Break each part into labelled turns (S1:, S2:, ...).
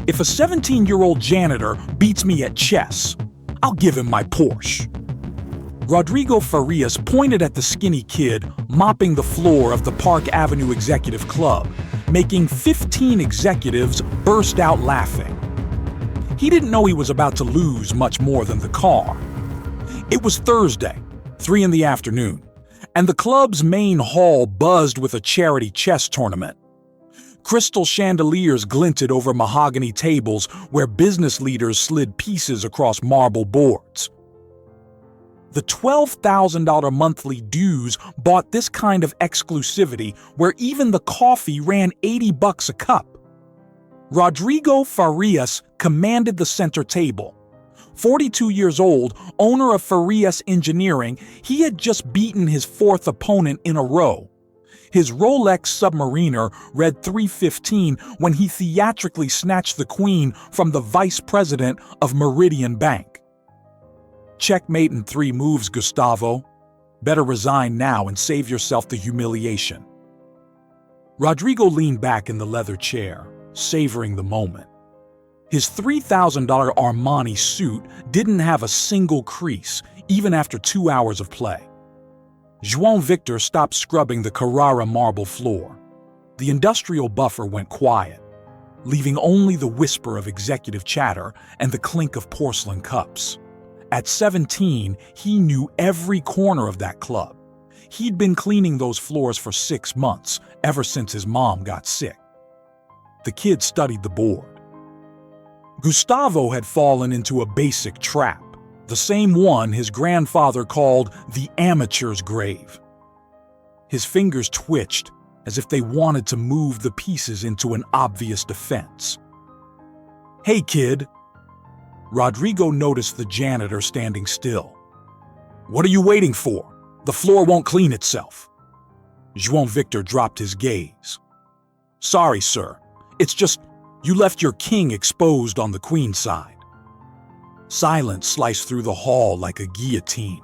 S1: If a 17-year-old janitor beats me at chess, I'll give him my Porsche. Rodrigo Farias pointed at the skinny kid mopping the floor of the Park Avenue Executive Club, making 15 executives burst out laughing. He didn't know he was about to lose much more than the car. It was Thursday, 3 in the afternoon, and the club's main hall buzzed with a charity chess tournament. Crystal chandeliers glinted over mahogany tables where business leaders slid pieces across marble boards. The $12,000 monthly dues bought this kind of exclusivity where even the coffee ran $80 a cup. Rodrigo Farias commanded the center table. 42 years old, owner of Farias Engineering, he had just beaten his fourth opponent in a row. His Rolex Submariner read 315 when he theatrically snatched the queen from the vice president of Meridian Bank. Checkmate in 3 moves, Gustavo. Better resign now and save yourself the humiliation. Rodrigo leaned back in the leather chair, savoring the moment. His $3,000 Armani suit didn't have a single crease, even after 2 hours of play. João Victor stopped scrubbing the Carrara marble floor. The industrial buffer went quiet, leaving only the whisper of executive chatter and the clink of porcelain cups. At 17, he knew every corner of that club. He'd been cleaning those floors for 6 months, ever since his mom got sick. The kid studied the board. Gustavo had fallen into a basic trap, the same one his grandfather called the amateur's grave. His fingers twitched as if they wanted to move the pieces into an obvious defense. "Hey, kid." Rodrigo noticed the janitor standing still. "What are you waiting for? The floor won't clean itself." João Victor dropped his gaze. "Sorry, sir. It's just you left your king exposed on the queen's side." Silence sliced through the hall like a guillotine.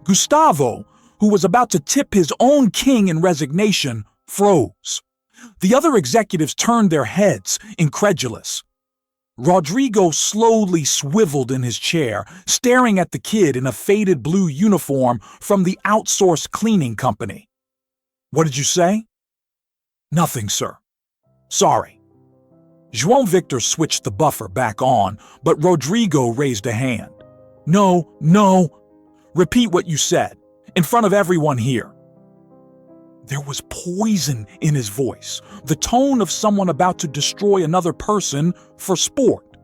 S1: Gustavo, who was about to tip his own king in resignation, froze. The other executives turned their heads, incredulous. Rodrigo slowly swiveled in his chair, staring at the kid in a faded blue uniform from the outsourced cleaning company. "What did you say?" "Nothing, sir. Sorry." João Victor switched the buffer back on, but Rodrigo raised a hand. No. Repeat what you said, in front of everyone here." There was poison in his voice, the tone of someone about to destroy another person for sport.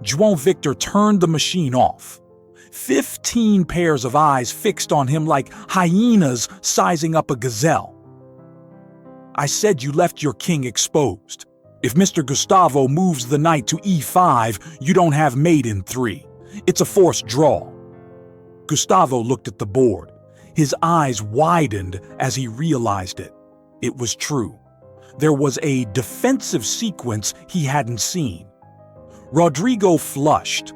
S1: João Victor turned the machine off. 15 pairs of eyes fixed on him like hyenas sizing up a gazelle. "I said you left your king exposed. If Mr. Gustavo moves the knight to e5, you don't have mate in 3. It's a forced draw." Gustavo looked at the board. His eyes widened as he realized it. It was true. There was a defensive sequence he hadn't seen. Rodrigo flushed.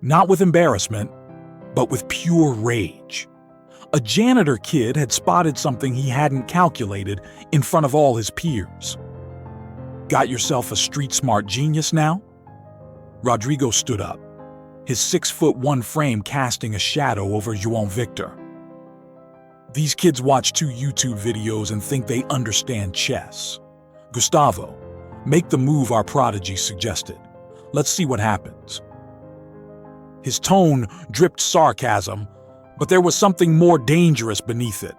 S1: Not with embarrassment, but with pure rage. A janitor kid had spotted something he hadn't calculated in front of all his peers. "Got yourself a street-smart genius now?" Rodrigo stood up, his 6'1" frame casting a shadow over João Victor. "These kids watch 2 YouTube videos and think they understand chess. Gustavo, make the move our prodigy suggested. Let's see what happens." His tone dripped sarcasm, but there was something more dangerous beneath it,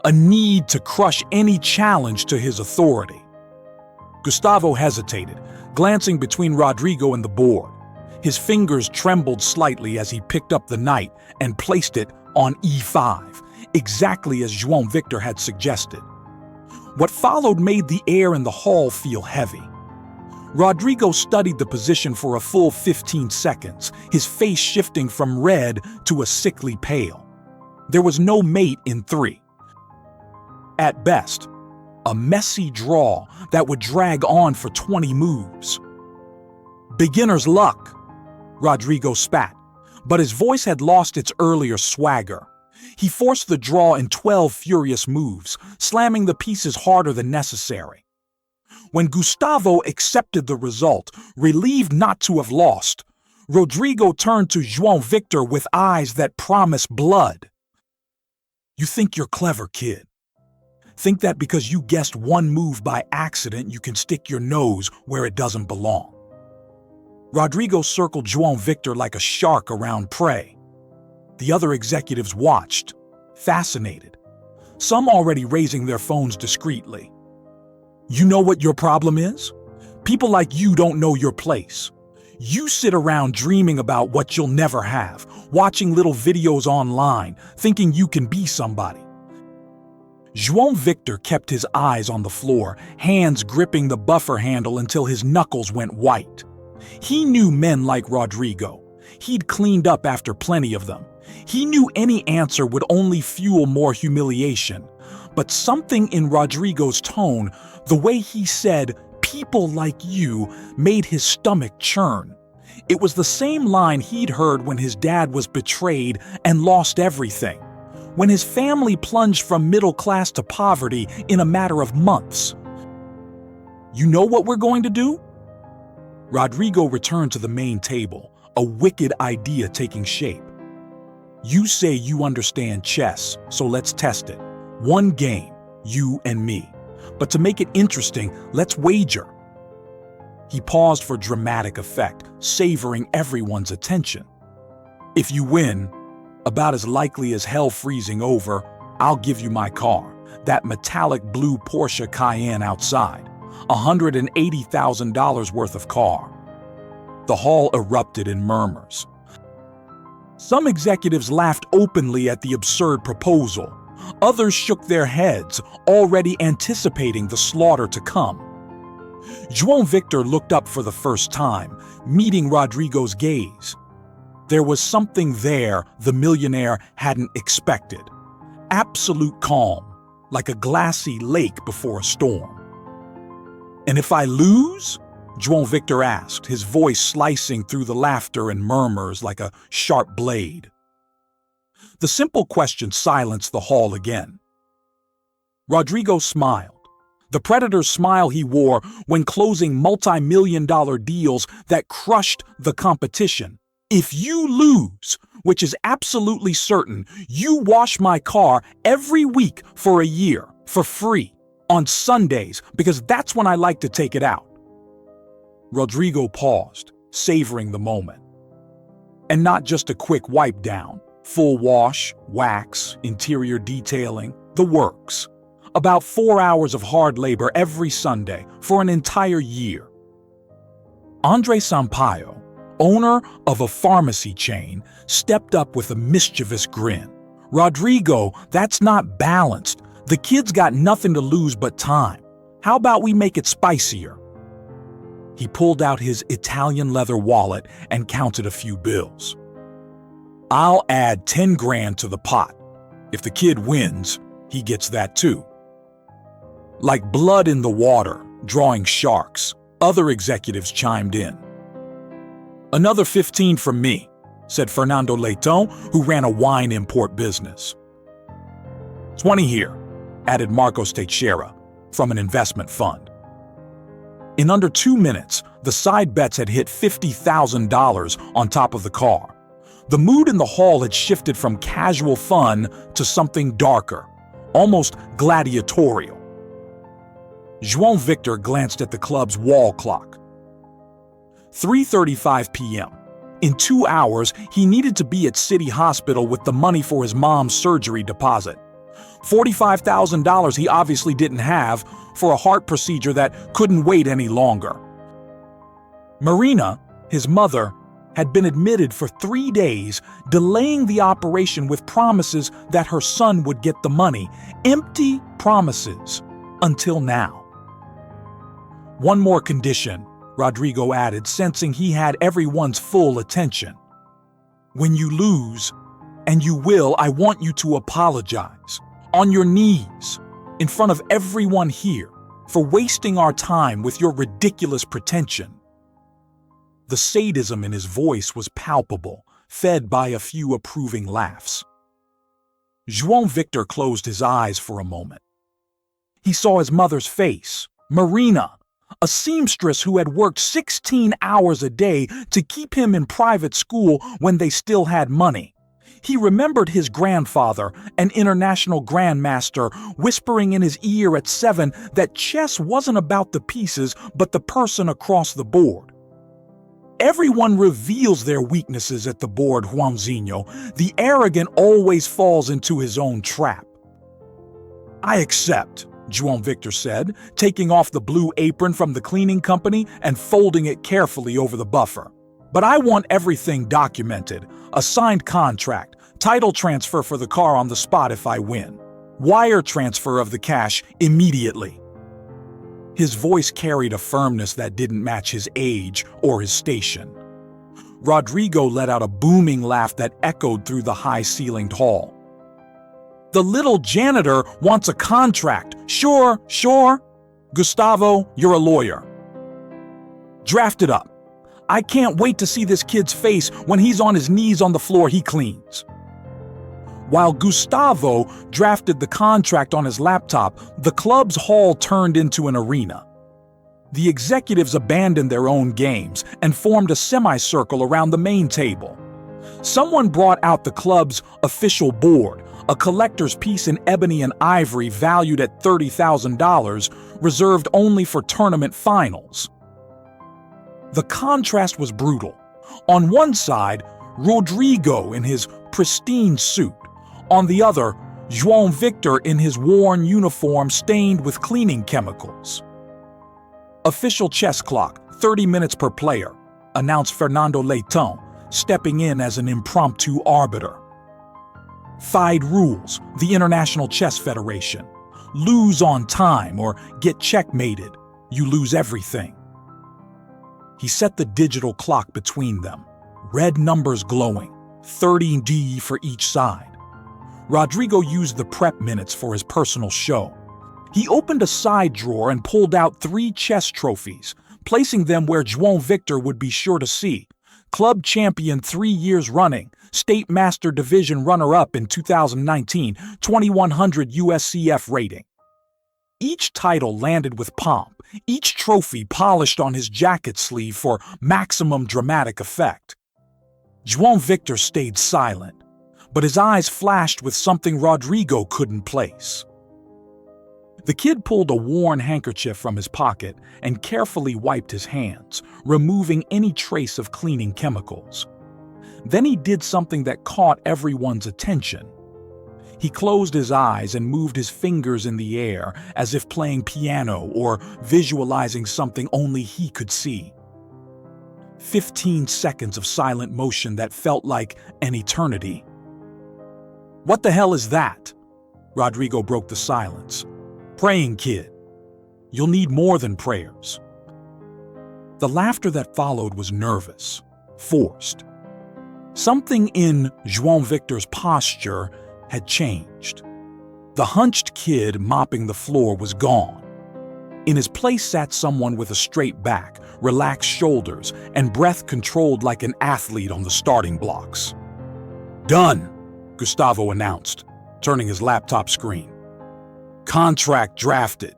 S1: a need to crush any challenge to his authority. Gustavo hesitated, glancing between Rodrigo and the board. His fingers trembled slightly as he picked up the knight and placed it on e5, exactly as João Victor had suggested. What followed made the air in the hall feel heavy. Rodrigo studied the position for a full 15 seconds, his face shifting from red to a sickly pale. There was no mate in 3. At best, a messy draw that would drag on for 20 moves. "Beginner's luck," Rodrigo spat, but his voice had lost its earlier swagger. He forced the draw in 12 furious moves, slamming the pieces harder than necessary. When Gustavo accepted the result, relieved not to have lost, Rodrigo turned to João Victor with eyes that promised blood. "You think you're clever, kid. Think that because you guessed one move by accident, you can stick your nose where it doesn't belong." Rodrigo circled João Victor like a shark around prey. The other executives watched, fascinated, some already raising their phones discreetly. "You know what your problem is? People like you don't know your place. You sit around dreaming about what you'll never have, watching little videos online, thinking you can be somebody." João Victor kept his eyes on the floor, hands gripping the buffer handle until his knuckles went white. He knew men like Rodrigo. He'd cleaned up after plenty of them. He knew any answer would only fuel more humiliation. But something in Rodrigo's tone, the way he said, "people like you," made his stomach churn. It was the same line he'd heard when his dad was betrayed and lost everything, when his family plunged from middle class to poverty in a matter of months. "You know what we're going to do?" Rodrigo returned to the main table, a wicked idea taking shape. "You say you understand chess, so let's test it. One game, you and me. But to make it interesting, let's wager." He paused for dramatic effect, savoring everyone's attention. "If you win, about as likely as hell freezing over, I'll give you my car, that metallic blue Porsche Cayenne outside, $180,000 worth of car." The hall erupted in murmurs. Some executives laughed openly at the absurd proposal. Others shook their heads, already anticipating the slaughter to come. João Victor looked up for the first time, meeting Rodrigo's gaze. There was something there the millionaire hadn't expected. Absolute calm, like a glassy lake before a storm. "And if I lose?" João Victor asked, his voice slicing through the laughter and murmurs like a sharp blade. The simple question silenced the hall again. Rodrigo smiled, the predator's smile he wore when closing multi-million-dollar deals that crushed the competition. "If you lose, which is absolutely certain, you wash my car every week for a year, for free, on Sundays, because that's when I like to take it out." Rodrigo paused, savoring the moment. And not just a quick wipe down. Full wash, wax, interior detailing, the works. About 4 hours of hard labor every Sunday for an entire year. Andre Sampaio, owner of a pharmacy chain, stepped up with a mischievous grin. "Rodrigo, that's not balanced. The kid's got nothing to lose but time. How about we make it spicier?" He pulled out his Italian leather wallet and counted a few bills. "I'll add 10 grand to the pot. If the kid wins, he gets that too." Like blood in the water, drawing sharks, other executives chimed in. "Another 15 from me," said Fernando Leitão, who ran a wine import business. "20 here," added Marcos Teixeira, from an investment fund. In under 2 minutes, the side bets had hit $50,000 on top of the car. The mood in the hall had shifted from casual fun to something darker, almost gladiatorial. João Victor glanced at the club's wall clock. 3:35 p.m. In 2 hours, he needed to be at City Hospital with the money for his mom's surgery deposit. $45,000 he obviously didn't have for a heart procedure that couldn't wait any longer. Marina, his mother, had been admitted for 3 days, delaying the operation with promises that her son would get the money. Empty promises, until now. "One more condition," Rodrigo added, sensing he had everyone's full attention. "When you lose, and you will, I want you to apologize, on your knees, in front of everyone here, for wasting our time with your ridiculous pretension." The sadism in his voice was palpable, fed by a few approving laughs. João Victor closed his eyes for a moment. He saw his mother's face, Marina, a seamstress who had worked 16 hours a day to keep him in private school when they still had money. He remembered his grandfather, an international grandmaster, whispering in his ear at 7 that chess wasn't about the pieces but the person across the board. Everyone reveals their weaknesses at the board, Juanzinho. The arrogant always falls into his own trap. I accept, João Victor said, taking off the blue apron from the cleaning company and folding it carefully over the buffer. But I want everything documented. A signed contract, title transfer for the car on the spot if I win. Wire transfer of the cash immediately. His voice carried a firmness that didn't match his age or his station. Rodrigo let out a booming laugh that echoed through the high-ceilinged hall. The little janitor wants a contract. Sure. Gustavo, you're a lawyer. Draft it up. I can't wait to see this kid's face when he's on his knees on the floor he cleans. While Gustavo drafted the contract on his laptop, the club's hall turned into an arena. The executives abandoned their own games and formed a semicircle around the main table. Someone brought out the club's official board, a collector's piece in ebony and ivory valued at $30,000, reserved only for tournament finals. The contrast was brutal. On one side, Rodrigo in his pristine suit. On the other, João Victor in his worn uniform stained with cleaning chemicals. Official chess clock, 30 minutes per player, announced Fernando Leitão, stepping in as an impromptu arbiter. FIDE rules, the International Chess Federation. Lose on time or get checkmated. You lose everything. He set the digital clock between them, red numbers glowing, 30D for each side. Rodrigo used the prep minutes for his personal show. He opened a side drawer and pulled out 3 chess trophies, placing them where João Victor would be sure to see. Club champion 3 years running, State Master Division runner-up in 2019, 2100 USCF rating. Each title landed with pomp, each trophy polished on his jacket sleeve for maximum dramatic effect. João Victor stayed silent, but his eyes flashed with something Rodrigo couldn't place. The kid pulled a worn handkerchief from his pocket and carefully wiped his hands, removing any trace of cleaning chemicals. Then he did something that caught everyone's attention. He closed his eyes and moved his fingers in the air as if playing piano or visualizing something only he could see. 15 seconds of silent motion that felt like an eternity. What the hell is that? Rodrigo broke the silence. Praying kid. You'll need more than prayers. The laughter that followed was nervous, forced. Something in João Victor's posture had changed. The hunched kid mopping the floor was gone. In his place sat someone with a straight back, relaxed shoulders, and breath controlled like an athlete on the starting blocks. Done, Gustavo announced, turning his laptop screen. Contract drafted.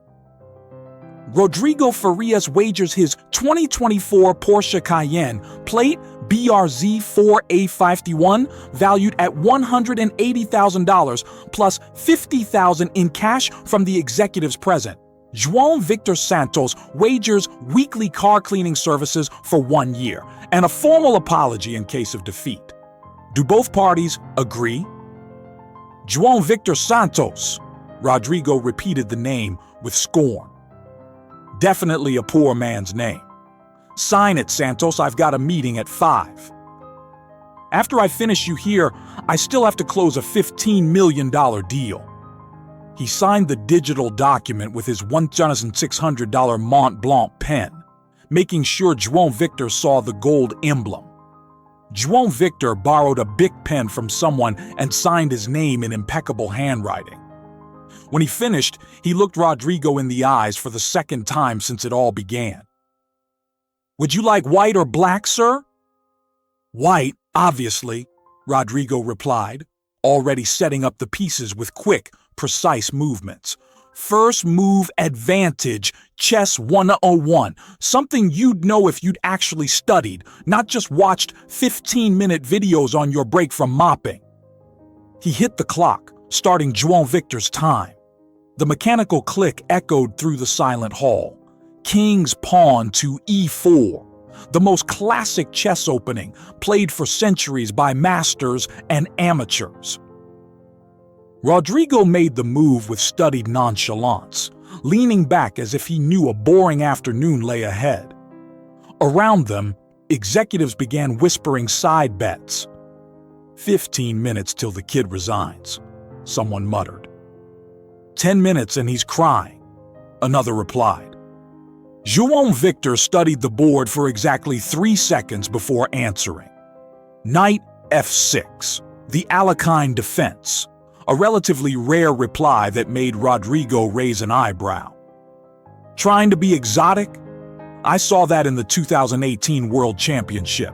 S1: Rodrigo Farias wagers his 2024 Porsche Cayenne plate BRZ 4A51 valued at $180,000 plus $50,000 in cash from the executives present. João Victor Santos wagers weekly car cleaning services for 1 year and a formal apology in case of defeat. Do both parties agree? João Victor Santos. Rodrigo repeated the name with scorn. Definitely a poor man's name. Sign it, Santos. I've got a meeting at 5. After I finish you here, I still have to close a $15 million deal. He signed the digital document with his $1,600 Mont Blanc pen, making sure João Victor saw the gold emblem. João Victor borrowed a Bic pen from someone and signed his name in impeccable handwriting. When he finished, he looked Rodrigo in the eyes for the second time since it all began. Would you like white or black, sir? White, obviously, Rodrigo replied, already setting up the pieces with quick, precise movements. First move advantage, chess 101, something you'd know if you'd actually studied, not just watched 15-minute videos on your break from mopping. He hit the clock, starting João Victor's time. The mechanical click echoed through the silent hall. King's pawn to e4, the most classic chess opening, played for centuries by masters and amateurs. Rodrigo made the move with studied nonchalance, leaning back as if he knew a boring afternoon lay ahead. Around them, executives began whispering side bets. 15 minutes till the kid resigns, someone muttered. 10 minutes and he's crying, another replied. João Victor studied the board for exactly 3 seconds before answering. Knight f6, the Alekhine defense, a relatively rare reply that made Rodrigo raise an eyebrow. Trying to be exotic? I saw that in the 2018 World Championship.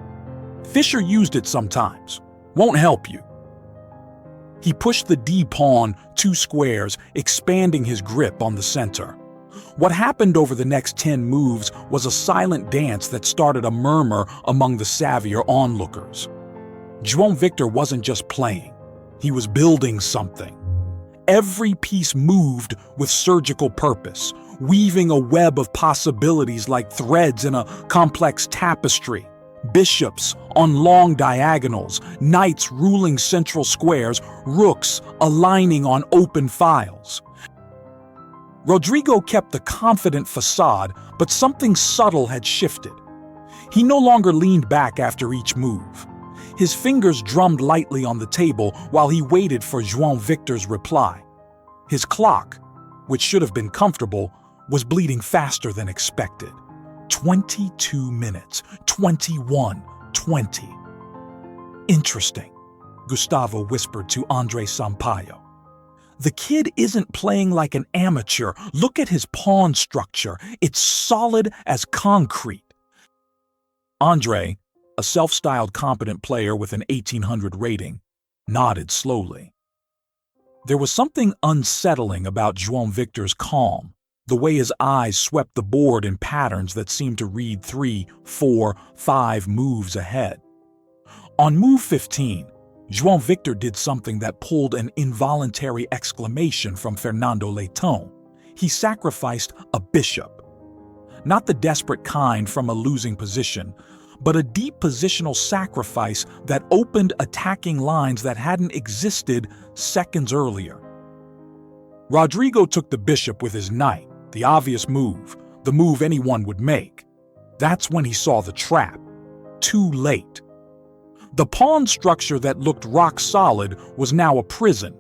S1: Fischer used it sometimes. Won't help you. He pushed the d-pawn 2 squares, expanding his grip on the center. What happened over the next 10 moves was a silent dance that started a murmur among the savvier onlookers. João Victor wasn't just playing. He was building something. Every piece moved with surgical purpose, weaving a web of possibilities like threads in a complex tapestry. Bishops on long diagonals, knights ruling central squares, rooks aligning on open files. Rodrigo kept the confident facade, but something subtle had shifted. He no longer leaned back after each move. His fingers drummed lightly on the table while he waited for João Victor's reply. His clock, which should have been comfortable, was bleeding faster than expected. 22 minutes, 21, 20. Interesting, Gustavo whispered to André Sampaio. The kid isn't playing like an amateur. Look at his pawn structure. It's solid as concrete. André, a self-styled competent player with an 1800 rating, nodded slowly. There was something unsettling about João Victor's calm, the way his eyes swept the board in patterns that seemed to read 3, 4, 5 moves ahead. On move 15, João Victor did something that pulled an involuntary exclamation from Fernando Leitão. He sacrificed a bishop. Not the desperate kind from a losing position, but a deep positional sacrifice that opened attacking lines that hadn't existed seconds earlier. Rodrigo took the bishop with his knight, the obvious move, the move anyone would make. That's when he saw the trap. Too late. The pawn structure that looked rock solid was now a prison.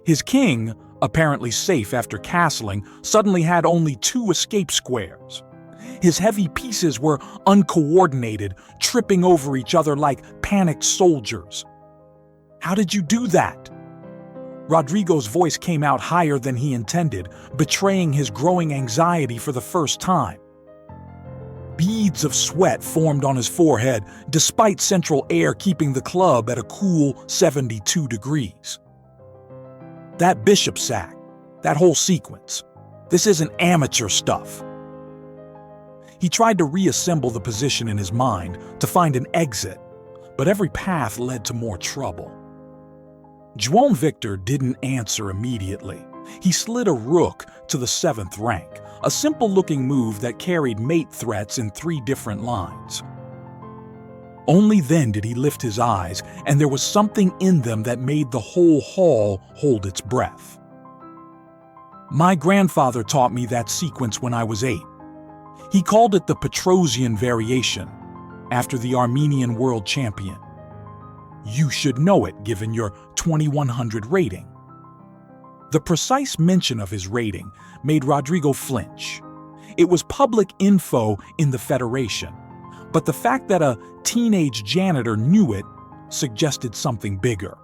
S1: His king, apparently safe after castling, suddenly had only 2 escape squares. His heavy pieces were uncoordinated, tripping over each other like panicked soldiers. How did you do that? Rodrigo's voice came out higher than he intended, betraying his growing anxiety for the first time. Beads of sweat formed on his forehead, despite central air keeping the club at a cool 72 degrees. That bishop sack, that whole sequence, this isn't amateur stuff. He tried to reassemble the position in his mind to find an exit, but every path led to more trouble. João Victor didn't answer immediately. He slid a rook to the 7th rank, a simple-looking move that carried mate threats in 3 different lines. Only then did he lift his eyes, and there was something in them that made the whole hall hold its breath. My grandfather taught me that sequence when I was 8. He called it the Petrosian variation, after the Armenian world champion. You should know it given your 2100 rating. The precise mention of his rating made Rodrigo flinch. It was public info in the Federation, but the fact that a teenage janitor knew it suggested something bigger.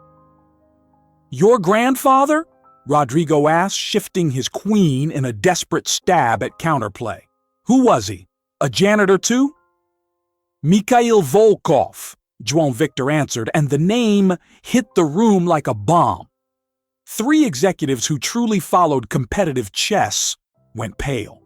S1: Your grandfather? Rodrigo asked, shifting his queen in a desperate stab at counterplay. Who was he? A janitor too? Mikhail Volkov, João Victor answered, and the name hit the room like a bomb. Three executives who truly followed competitive chess went pale.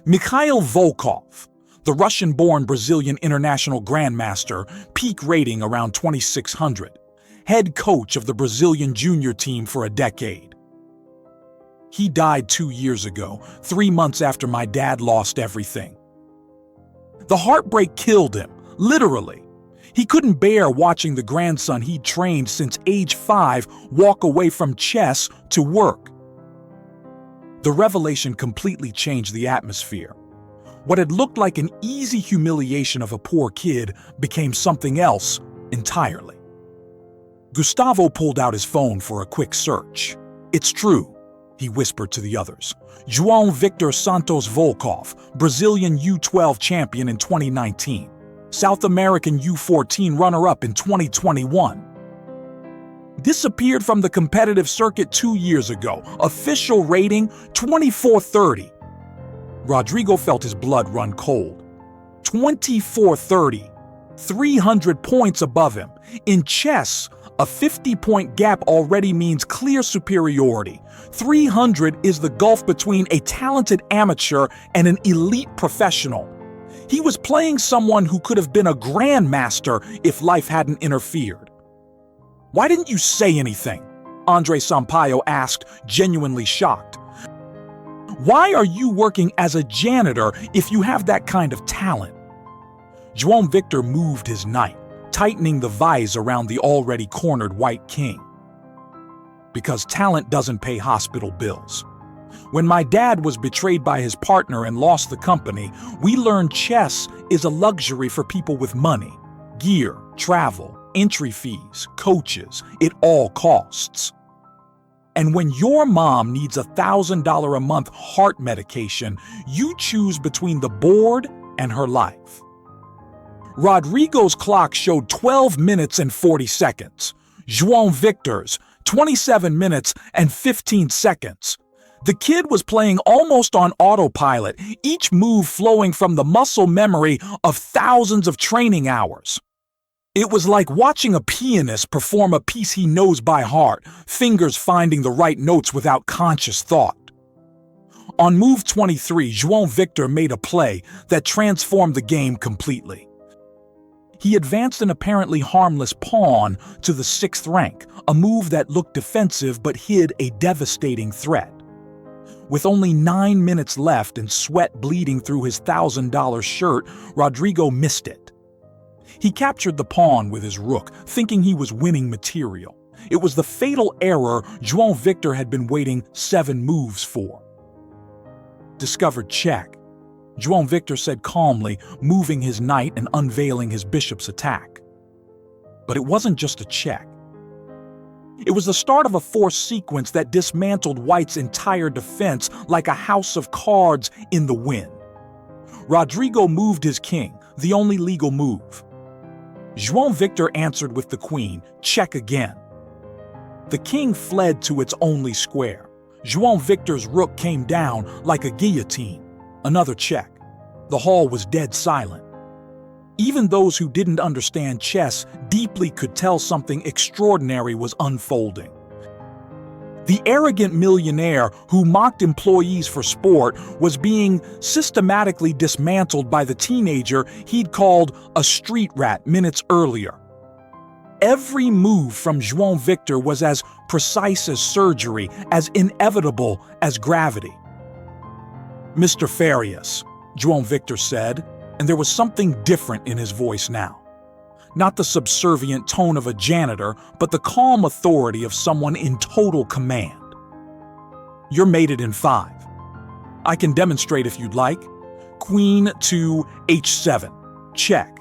S1: Mikhail Volkov, the Russian-born Brazilian international grandmaster, peak rating around 2600, head coach of the Brazilian junior team for a decade. He died 2 years ago, 3 months after my dad lost everything. The heartbreak killed him, literally. He couldn't bear watching the grandson he'd trained since age 5 walk away from chess to work. The revelation completely changed the atmosphere. What had looked like an easy humiliation of a poor kid became something else entirely. Gustavo pulled out his phone for a quick search. "It's true," he whispered to the others. "João Victor Santos Volkov, Brazilian U12 champion in 2019. South American U14 runner-up in 2021. Disappeared from the competitive circuit 2 years ago. Official rating 2430. Rodrigo felt his blood run cold. 2430. 300 points above him. In chess, a 50-point gap already means clear superiority. 300 is the gulf between a talented amateur and an elite professional. He was playing someone who could have been a grandmaster if life hadn't interfered. "Why didn't you say anything?" Andre Sampaio asked, genuinely shocked. "Why are you working as a janitor if you have that kind of talent?" João Victor moved his knight, tightening the vise around the already cornered white king. "Because talent doesn't pay hospital bills. When my dad was betrayed by his partner and lost the company, we learned chess is a luxury for people with money. Gear, travel, entry fees, coaches, it all costs. And when your mom needs $1,000 a month heart medication, you choose between the board and her life." Rodrigo's clock showed 12 minutes and 40 seconds. João Victor's 27 minutes and 15 seconds. The kid was playing almost on autopilot, each move flowing from the muscle memory of thousands of training hours. It was like watching a pianist perform a piece he knows by heart, fingers finding the right notes without conscious thought. On move 23, João Victor made a play that transformed the game completely. He advanced an apparently harmless pawn to the 6th rank, a move that looked defensive but hid a devastating threat. With only 9 minutes left and sweat bleeding through his $1,000 shirt, Rodrigo missed it. He captured the pawn with his rook, thinking he was winning material. It was the fatal error João Victor had been waiting 7 moves for. "Discovered check," João Victor said calmly, moving his knight and unveiling his bishop's attack. But it wasn't just a check. It was the start of a forced sequence that dismantled White's entire defense like a house of cards in the wind. Rodrigo moved his king, the only legal move. João Victor answered with the queen, check again. The king fled to its only square. João Victor's rook came down like a guillotine. Another check. The hall was dead silent. Even those who didn't understand chess deeply could tell something extraordinary was unfolding. The arrogant millionaire who mocked employees for sport was being systematically dismantled by the teenager he'd called a street rat minutes earlier. Every move from João Victor was as precise as surgery, as inevitable as gravity. "Mr. Farias," João Victor said, and there was something different in his voice now. Not the subservient tone of a janitor, but the calm authority of someone in total command. "You're mated in 5. I can demonstrate if you'd like. Queen to H7, check.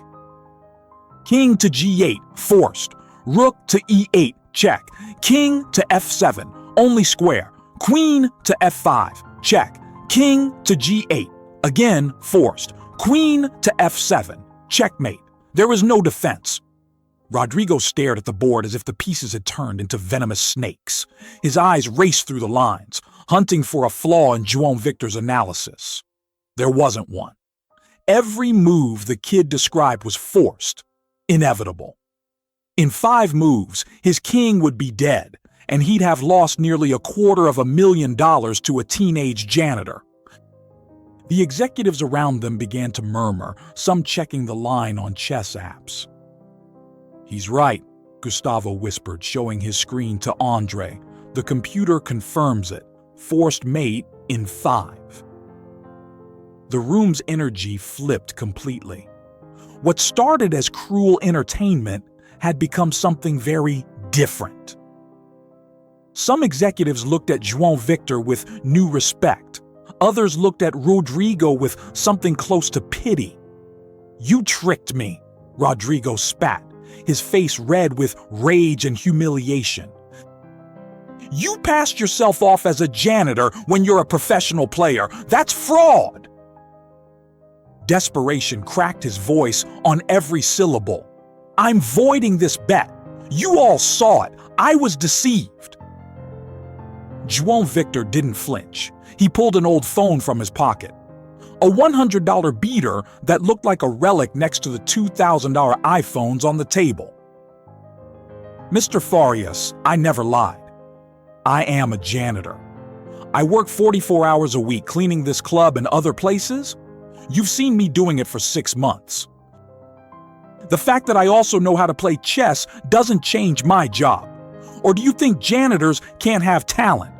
S1: King to G8, forced. Rook to E8, check. King to F7, only square. Queen to F5, check. King to G8, again forced. Queen to F7, checkmate. There is no defense." Rodrigo stared at the board as if the pieces had turned into venomous snakes. His eyes raced through the lines, hunting for a flaw in João Victor's analysis. There wasn't one. Every move the kid described was forced, inevitable. In 5 moves, his king would be dead, and he'd have lost nearly $250,000 to a teenage janitor. The executives around them began to murmur, some checking the line on chess apps. "He's right," Gustavo whispered, showing his screen to Andre. "The computer confirms it. Forced mate in 5. The room's energy flipped completely. What started as cruel entertainment had become something very different. Some executives looked at João Victor with new respect. Others looked at Rodrigo with something close to pity. "You tricked me," Rodrigo spat, his face red with rage and humiliation. "You passed yourself off as a janitor when you're a professional player. That's fraud!" Desperation cracked his voice on every syllable. "I'm voiding this bet. You all saw it. I was deceived." João Victor didn't flinch. He pulled an old phone from his pocket. A $100 beater that looked like a relic next to the $2,000 iPhones on the table. "Mr. Farias, I never lied. I am a janitor. I work 44 hours a week cleaning this club and other places. You've seen me doing it for 6 months. The fact that I also know how to play chess doesn't change my job. Or do you think janitors can't have talent?"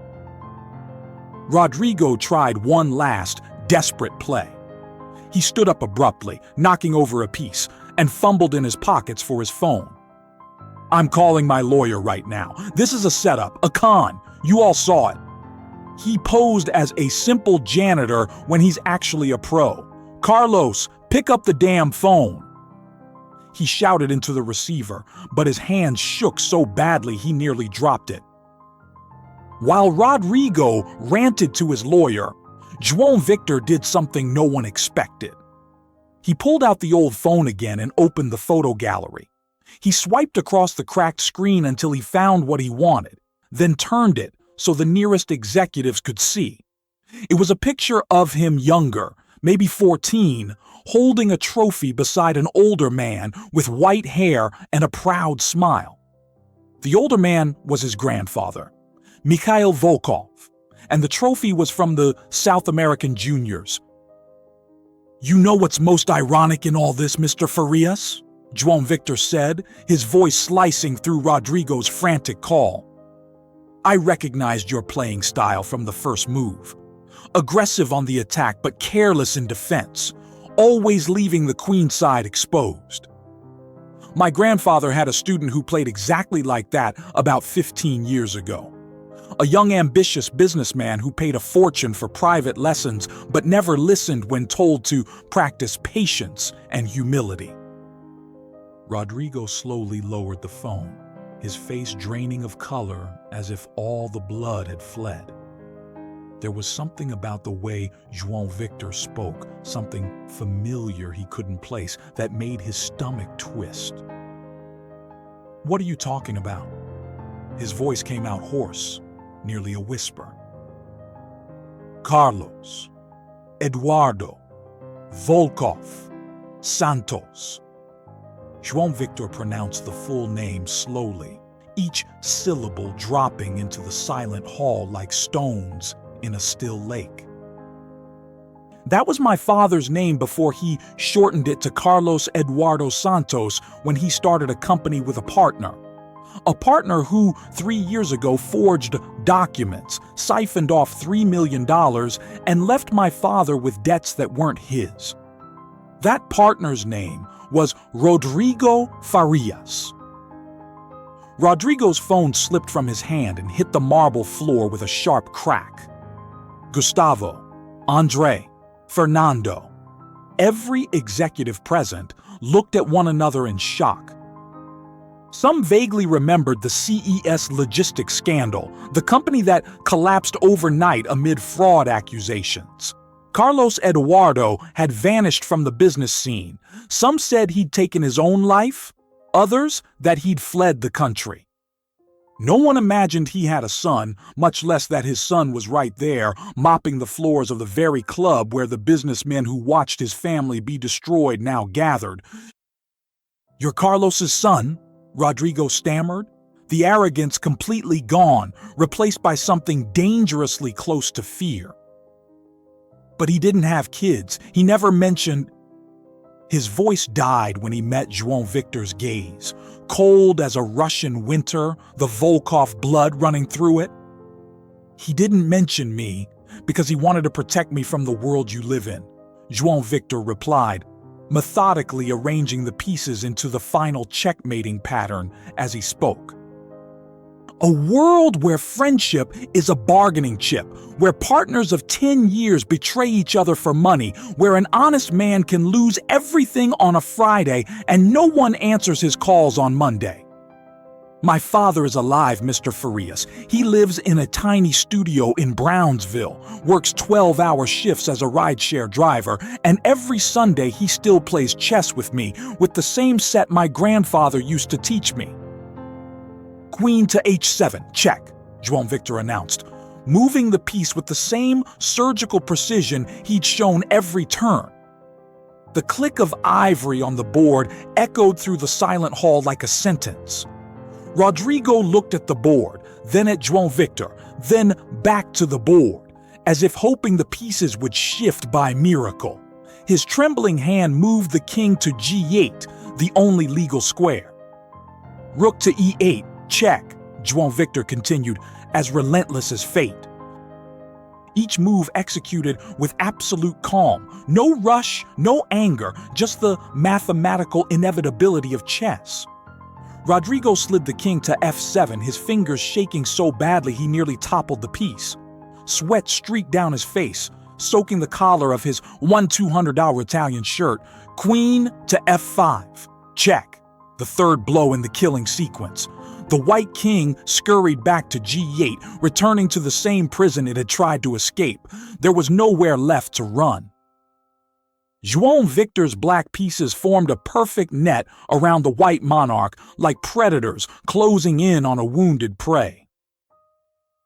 S1: Rodrigo tried one last, desperate play. He stood up abruptly, knocking over a piece, and fumbled in his pockets for his phone. "I'm calling my lawyer right now. This is a setup, a con. You all saw it." He posed as a simple janitor when he's actually a pro. "Carlos, pick up the damn phone." He shouted into the receiver, but his hands shook so badly he nearly dropped it. While Rodrigo ranted to his lawyer, João Victor did something no one expected. He pulled out the old phone again and opened the photo gallery. He swiped across the cracked screen until he found what he wanted, then turned it so the nearest executives could see. It was a picture of him younger, maybe 14, holding a trophy beside an older man with white hair and a proud smile. The older man was his grandfather, Mikhail Volkov, and the trophy was from the South American Juniors. "You know what's most ironic in all this, Mr. Farias?" João Victor said, his voice slicing through Rodrigo's frantic call. "I recognized your playing style from the first move. Aggressive on the attack but careless in defense, always leaving the queen side exposed. My grandfather had a student who played exactly like that about 15 years ago. A young ambitious businessman who paid a fortune for private lessons but never listened when told to practice patience and humility." Rodrigo slowly lowered the phone, his face draining of color as if all the blood had fled. There was something about the way João Victor spoke, something familiar he couldn't place, that made his stomach twist. "What are you talking about?" His voice came out hoarse, nearly a whisper. "Carlos, Eduardo, Volkov, Santos." João Victor pronounced the full name slowly, each syllable dropping into the silent hall like stones in a still lake. "That was my father's name before he shortened it to Carlos Eduardo Santos when he started a company with a partner. A partner who 3 years ago forged documents, siphoned off $3 million, and left my father with debts that weren't his. That partner's name was Rodrigo Farias." Rodrigo's phone slipped from his hand and hit the marble floor with a sharp crack. Gustavo, Andre, Fernando, every executive present looked at one another in shock. Some vaguely remembered the CES logistics scandal, the company that collapsed overnight amid fraud accusations. Carlos Eduardo had vanished from the business scene. Some said he'd taken his own life, others that he'd fled the country. No one imagined he had a son, much less that his son was right there, mopping the floors of the very club where the businessmen who watched his family be destroyed now gathered. "You're Carlos's son?" Rodrigo stammered, the arrogance completely gone, replaced by something dangerously close to fear. But he didn't have kids. He never mentioned. His voice died when he met João Victor's gaze, cold as a Russian winter, the Volkov blood running through it. He didn't mention me because he wanted to protect me from the world you live in, João Victor replied, methodically arranging the pieces into the final checkmating pattern as he spoke. A world where friendship is a bargaining chip, where partners of 10 years betray each other for money, where an honest man can lose everything on a Friday and no one answers his calls on Monday. My father is alive, Mr. Farias. He lives in a tiny studio in Brownsville, works 12-hour shifts as a rideshare driver, and every Sunday he still plays chess with me, with the same set my grandfather used to teach me. Queen to h7, check, João Victor announced, moving the piece with the same surgical precision he'd shown every turn. The click of ivory on the board echoed through the silent hall like a sentence. Rodrigo looked at the board, then at João Victor, then back to the board, as if hoping the pieces would shift by miracle. His trembling hand moved the king to g8, the only legal square. Rook to e8, check, João Victor continued, as relentless as fate. Each move executed with absolute calm, no rush, no anger, just the mathematical inevitability of chess. Rodrigo slid the king to f7, his fingers shaking so badly he nearly toppled the piece. Sweat streaked down his face, soaking the collar of his $1,200 Italian shirt. Queen to f5, check, the third blow in the killing sequence. The white king scurried back to g8, returning to the same prison it had tried to escape. There was nowhere left to run. João Victor's black pieces formed a perfect net around the white monarch, like predators closing in on a wounded prey.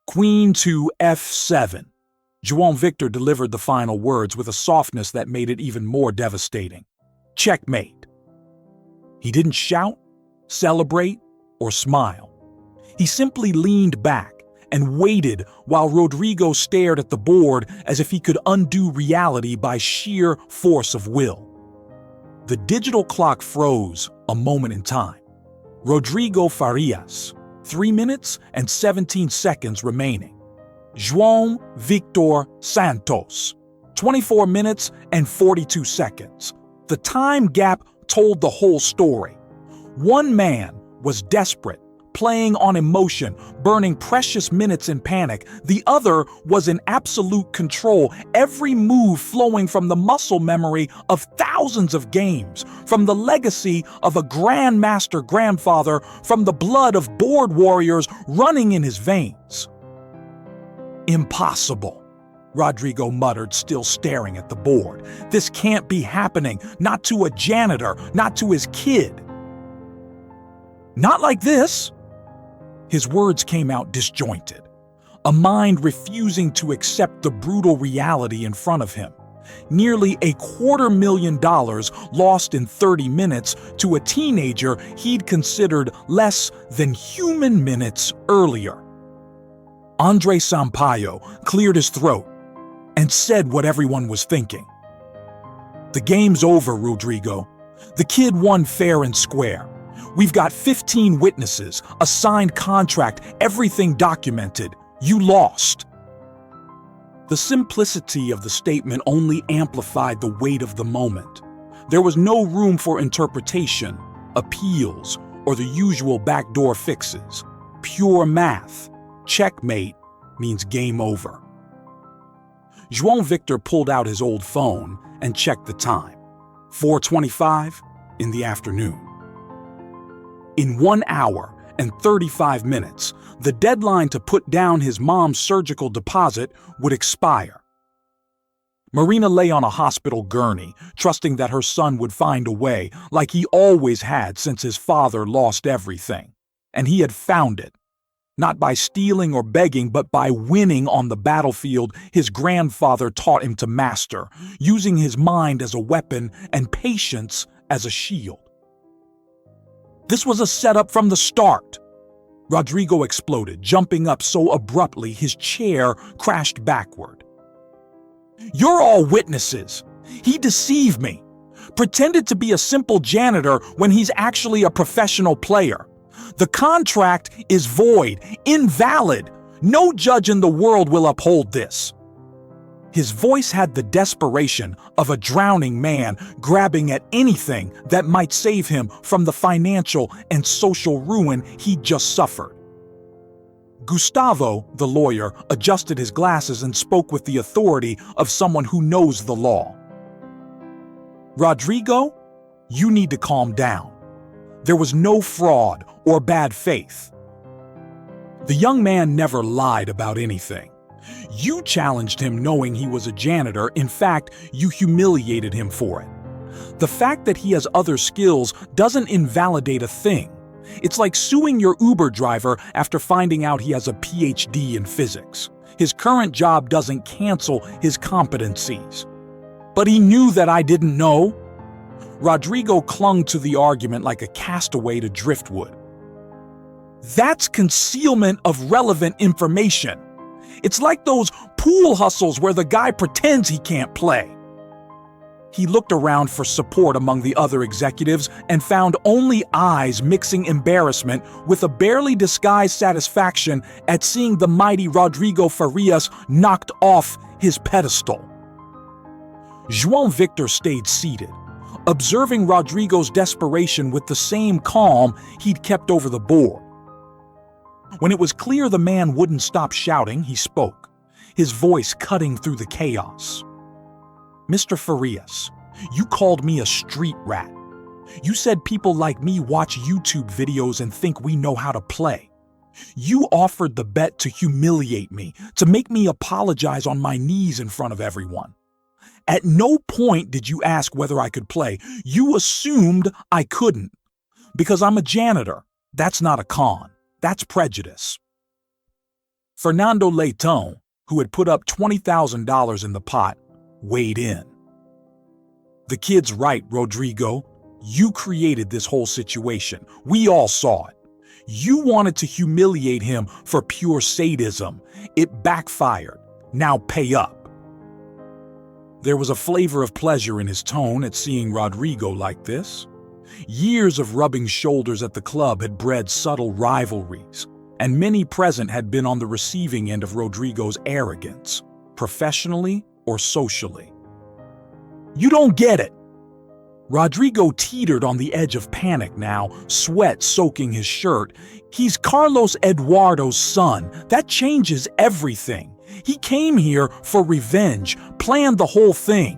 S1: Queen to f7. João Victor delivered the final words with a softness that made it even more devastating. Checkmate. He didn't shout, celebrate, or smile. He simply leaned back and waited while Rodrigo stared at the board as if he could undo reality by sheer force of will. The digital clock froze a moment in time. Rodrigo Farias, 3 minutes and 17 seconds remaining. João Victor Santos, 24 minutes and 42 seconds. The time gap told the whole story. One man was desperate, playing on emotion, burning precious minutes in panic. The other was in absolute control, every move flowing from the muscle memory of thousands of games, from the legacy of a grandmaster grandfather, from the blood of board warriors running in his veins. Impossible, Rodrigo muttered, still staring at the board. This can't be happening, not to a janitor, not to his kid. Not like this. His words came out disjointed, a mind refusing to accept the brutal reality in front of him. Nearly $250,000 lost in 30 minutes to a teenager he'd considered less than human minutes earlier. Andre Sampaio cleared his throat and said what everyone was thinking. The game's over, Rodrigo. The kid won fair and square. We've got 15 witnesses, a signed contract, everything documented. You lost. The simplicity of the statement only amplified the weight of the moment. There was no room for interpretation, appeals, or the usual backdoor fixes. Pure math. Checkmate means game over. João Victor pulled out his old phone and checked the time. 4:25 in the afternoon. In 1 hour and 35 minutes, the deadline to put down his mom's surgical deposit would expire. Marina lay on a hospital gurney, trusting that her son would find a way, like he always had since his father lost everything. And he had found it. Not by stealing or begging, but by winning on the battlefield his grandfather taught him to master, using his mind as a weapon and patience as a shield. This was a setup from the start. Rodrigo exploded, jumping up so abruptly his chair crashed backward. "You're all witnesses. He deceived me. Pretended to be a simple janitor when he's actually a professional player. The contract is void, invalid. No judge in the world will uphold this." His voice had the desperation of a drowning man grabbing at anything that might save him from the financial and social ruin he'd just suffered. Gustavo, the lawyer, adjusted his glasses and spoke with the authority of someone who knows the law. "Rodrigo, you need to calm down. There was no fraud or bad faith. The young man never lied about anything. You challenged him knowing he was a janitor. In fact, you humiliated him for it. The fact that he has other skills doesn't invalidate a thing. It's like suing your Uber driver after finding out he has a PhD in physics. His current job doesn't cancel his competencies." "But he knew that I didn't know." Rodrigo clung to the argument like a castaway to driftwood. "That's concealment of relevant information. It's like those pool hustles where the guy pretends he can't play." He looked around for support among the other executives and found only eyes mixing embarrassment with a barely disguised satisfaction at seeing the mighty Rodrigo Farias knocked off his pedestal. João Victor stayed seated, observing Rodrigo's desperation with the same calm he'd kept over the board. When it was clear the man wouldn't stop shouting, he spoke, his voice cutting through the chaos. "Mr. Farias, you called me a street rat. You said people like me watch YouTube videos and think we know how to play. You offered the bet to humiliate me, to make me apologize on my knees in front of everyone. At no point did you ask whether I could play. You assumed I couldn't. Because I'm a janitor. That's not a con. That's prejudice." Fernando Leitão, who had put up $20,000 in the pot, weighed in. "The kid's right, Rodrigo. You created this whole situation. We all saw it. You wanted to humiliate him for pure sadism. It backfired. Now pay up." There was a flavor of pleasure in his tone at seeing Rodrigo like this. Years of rubbing shoulders at the club had bred subtle rivalries, and many present had been on the receiving end of Rodrigo's arrogance, professionally or socially. "You don't get it." Rodrigo teetered on the edge of panic now, sweat soaking his shirt. "He's Carlos Eduardo's son. That changes everything. He came here for revenge, planned the whole thing."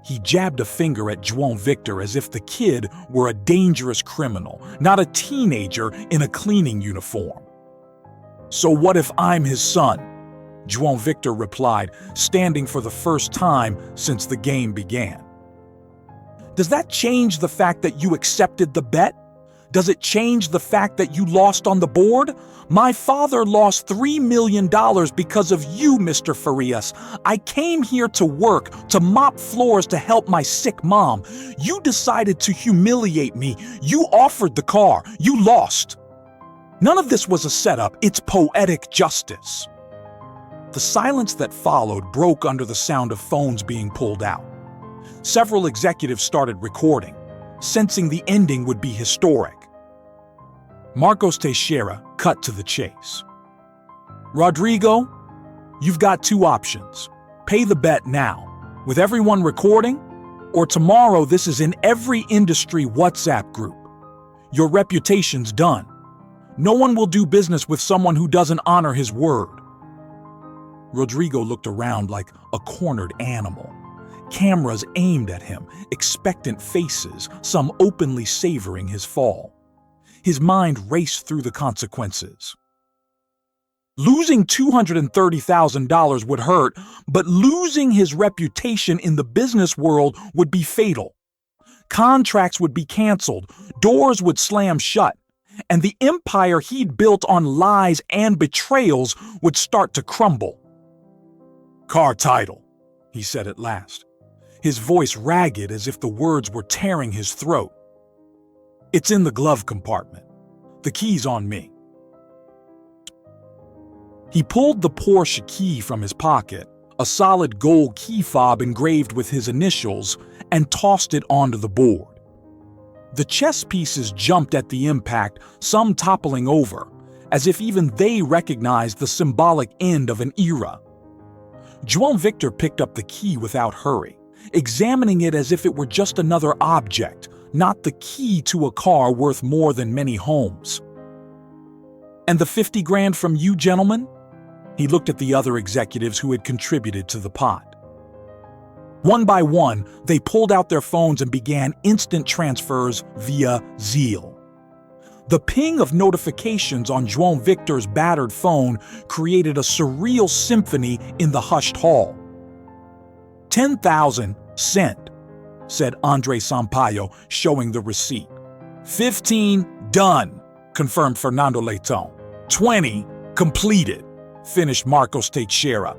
S1: He jabbed a finger at João Victor as if the kid were a dangerous criminal, not a teenager in a cleaning uniform. "So what if I'm his son?" João Victor replied, standing for the first time since the game began. "Does that change the fact that you accepted the bet? Does it change the fact that you lost on the board? My father lost $3 million because of you, Mr. Farias. I came here to work, to mop floors, to help my sick mom. You decided to humiliate me. You offered the car. You lost. None of this was a setup. It's poetic justice." The silence that followed broke under the sound of phones being pulled out. Several executives started recording, sensing the ending would be historic. Marcos Teixeira cut to the chase. "Rodrigo, you've got two options. Pay the bet now, with everyone recording, or tomorrow this is in every industry WhatsApp group. Your reputation's done. No one will do business with someone who doesn't honor his word." Rodrigo looked around like a cornered animal. Cameras aimed at him, expectant faces, some openly savoring his fall. His mind raced through the consequences. Losing $230,000 would hurt, but losing his reputation in the business world would be fatal. Contracts would be canceled, doors would slam shut, and the empire he'd built on lies and betrayals would start to crumble. "Car title," he said at last, his voice ragged as if the words were tearing his throat. "It's in the glove compartment. The key's on me. He pulled the Porsche key from his pocket, a solid gold key fob engraved with his initials, and tossed it onto the board. The chess pieces jumped at the impact, some toppling over, as if even they recognized the symbolic end of an era. João Victor picked up the key without hurry, examining it as if it were just another object, not the key to a car worth more than many homes. "And the 50 grand from you, gentlemen?" He looked at the other executives who had contributed to the pot. One by one, they pulled out their phones and began instant transfers via Zeal. The ping of notifications on João Victor's battered phone created a surreal symphony in the hushed hall. 10,000 sent, said Andre Sampaio, showing the receipt. 15 done, confirmed Fernando Leitão. 20 completed, finished Marcos Teixeira.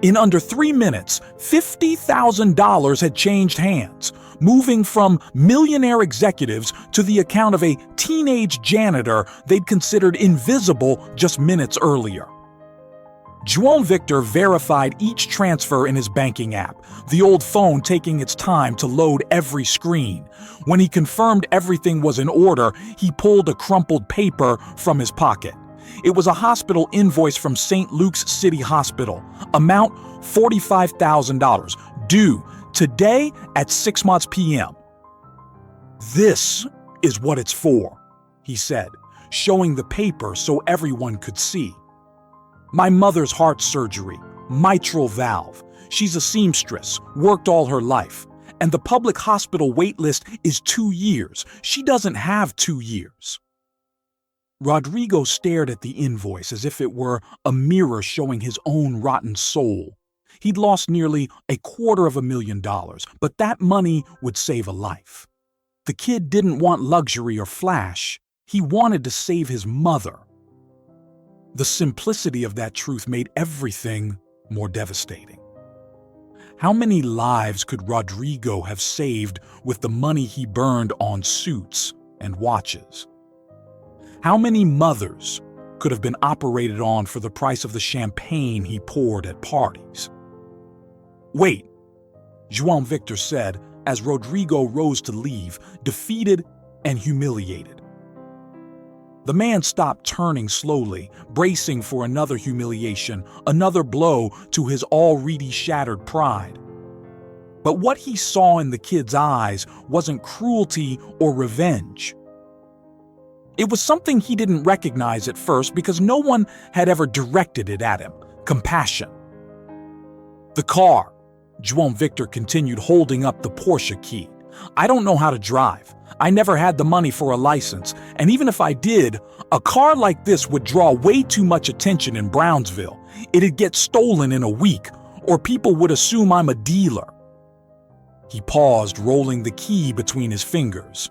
S1: In under 3 minutes, $50,000 had changed hands, moving from millionaire executives to the account of a teenage janitor they'd considered invisible just minutes earlier. João Victor verified each transfer in his banking app, the old phone taking its time to load every screen. When he confirmed everything was in order, he pulled a crumpled paper from his pocket. It was a hospital invoice from St. Luke's City Hospital, amount $45,000, due today at 6 p.m. "This is what it's for," he said, showing the paper so everyone could see. "My mother's heart surgery, mitral valve. She's a seamstress, worked all her life. And the public hospital wait list is 2 years. She doesn't have 2 years." Rodrigo stared at the invoice as if it were a mirror showing his own rotten soul. He'd lost nearly $250,000, but that money would save a life. The kid didn't want luxury or flash. He wanted to save his mother. The simplicity of that truth made everything more devastating. How many lives could Rodrigo have saved with the money he burned on suits and watches? How many mothers could have been operated on for the price of the champagne he poured at parties? "Wait," João Victor said as Rodrigo rose to leave, defeated and humiliated. The man stopped turning slowly, bracing for another humiliation, another blow to his already shattered pride. But what he saw in the kid's eyes wasn't cruelty or revenge. It was something he didn't recognize at first because no one had ever directed it at him: compassion. "The car," João Victor continued, holding up the Porsche key. "I don't know how to drive. I never had the money for a license, and even if I did, a car like this would draw way too much attention in Brownsville. It'd get stolen in a week, or people would assume I'm a dealer." He paused, rolling the key between his fingers.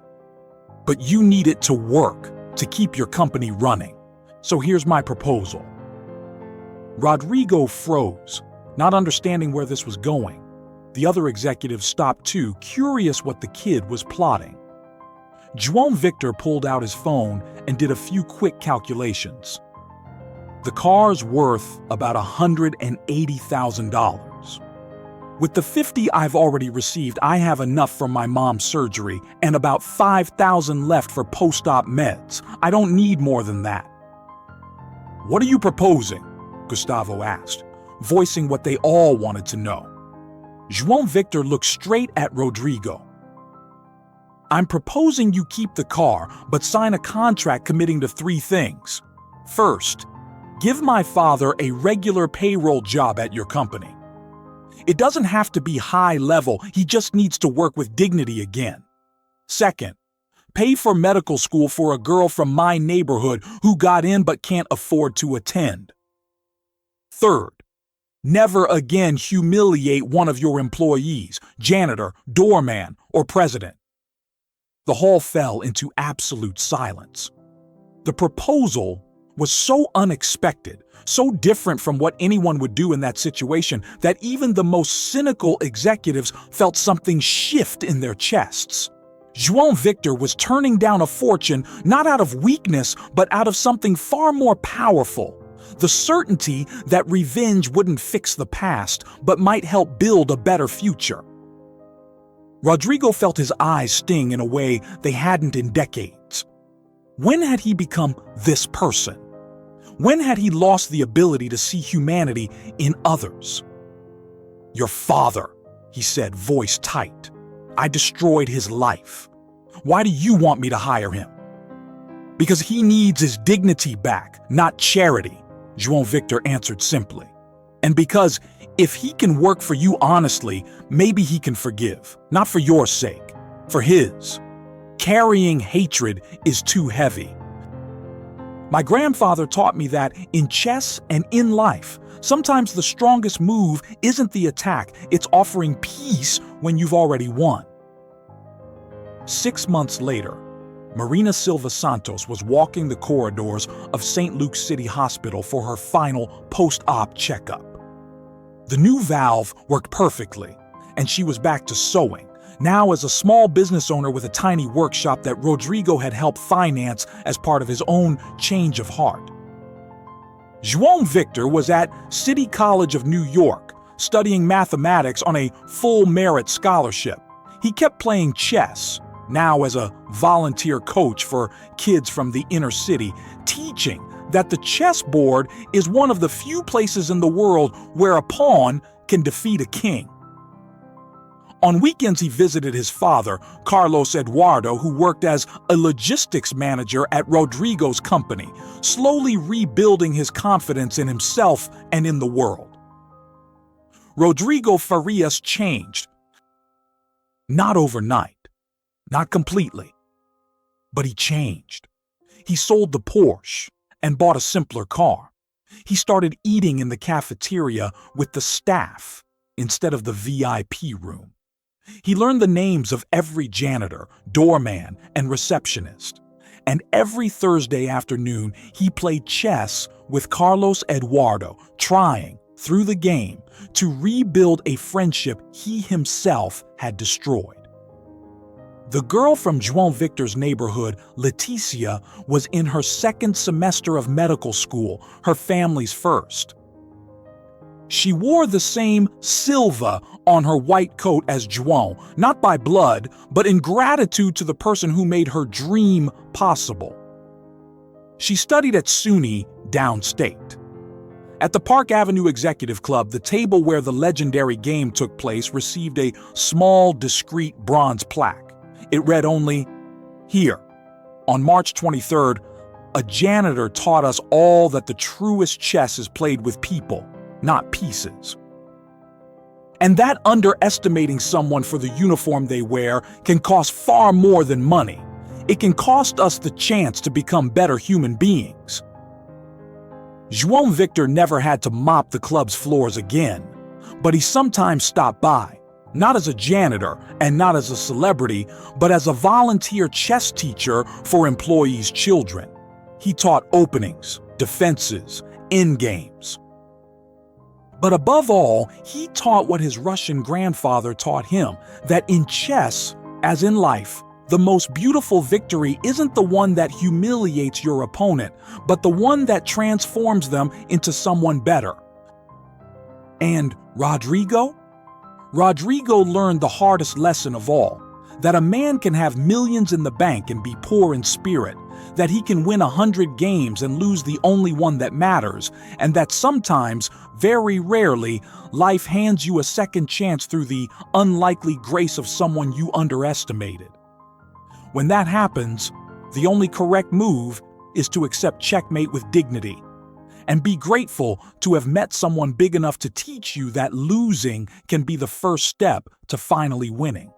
S1: "But you need it to work, to keep your company running. So here's my proposal." Rodrigo froze, not understanding where this was going. The other executives stopped too, curious what the kid was plotting. João Victor pulled out his phone and did a few quick calculations. The car's worth about $180,000. With the 50 I've already received, I have enough from my mom's surgery and about 5,000 left for post-op meds. I don't need more than that. "What are you proposing?" Gustavo asked, voicing what they all wanted to know. João Victor looked straight at Rodrigo. "I'm proposing you keep the car, but sign a contract committing to 3 things. First, give my father a regular payroll job at your company. It doesn't have to be high level, he just needs to work with dignity again. Second, pay for medical school for a girl from my neighborhood who got in but can't afford to attend. Third, never again humiliate one of your employees, janitor, doorman, or president." The hall fell into absolute silence. The proposal was so unexpected, so different from what anyone would do in that situation, that even the most cynical executives felt something shift in their chests. João Victor was turning down a fortune not out of weakness, but out of something far more powerful: The certainty that revenge wouldn't fix the past, but might help build a better future. Rodrigo felt his eyes sting in a way they hadn't in decades. When had he become this person? When had he lost the ability to see humanity in others? "Your father," he said, voice tight. "I destroyed his life. Why do you want me to hire him?" "Because he needs his dignity back, not charity," João Victor answered simply. "And because if he can work for you honestly, maybe he can forgive, not for your sake, for his. Carrying hatred is too heavy." My grandfather taught me that in chess and in life, sometimes the strongest move isn't the attack, it's offering peace when you've already won. 6 months later, Marina Silva Santos was walking the corridors of St. Luke's City Hospital for her final post-op checkup. The new valve worked perfectly, and she was back to sewing, now as a small business owner with a tiny workshop that Rodrigo had helped finance as part of his own change of heart. João Victor was at City College of New York, studying mathematics on a full merit scholarship. He kept playing chess, now as a volunteer coach for kids from the inner city, teaching that the chessboard is one of the few places in the world where a pawn can defeat a king. On weekends, he visited his father, Carlos Eduardo, who worked as a logistics manager at Rodrigo's company, slowly rebuilding his confidence in himself and in the world. Rodrigo Farias changed. Not overnight. Not completely. But he changed. He sold the Porsche and bought a simpler car. He started eating in the cafeteria with the staff instead of the VIP room. He learned the names of every janitor, doorman, and receptionist. And every Thursday afternoon, he played chess with Carlos Eduardo, trying, through the game, to rebuild a friendship he himself had destroyed. The girl from João Victor's neighborhood, Leticia, was in her second semester of medical school, her family's first. She wore the same Silva on her white coat as João, not by blood, but in gratitude to the person who made her dream possible. She studied at SUNY downstate. At the Park Avenue Executive Club, the table where the legendary game took place received a small, discreet bronze plaque. It read only, "Here, on March 23rd, a janitor taught us all that the truest chess is played with people, not pieces." And that underestimating someone for the uniform they wear can cost far more than money. It can cost us the chance to become better human beings. João Victor never had to mop the club's floors again, but he sometimes stopped by. Not as a janitor and not as a celebrity, but as a volunteer chess teacher for employees' children. He taught openings, defenses, endgames. But above all, he taught what his Russian grandfather taught him, that in chess, as in life, the most beautiful victory isn't the one that humiliates your opponent, but the one that transforms them into someone better. And Rodrigo? Rodrigo learned the hardest lesson of all, that a man can have millions in the bank and be poor in spirit, that he can win 100 games and lose the only one that matters, and that sometimes, very rarely, life hands you a second chance through the unlikely grace of someone you underestimated. When that happens, the only correct move is to accept checkmate with dignity, and be grateful to have met someone big enough to teach you that losing can be the first step to finally winning.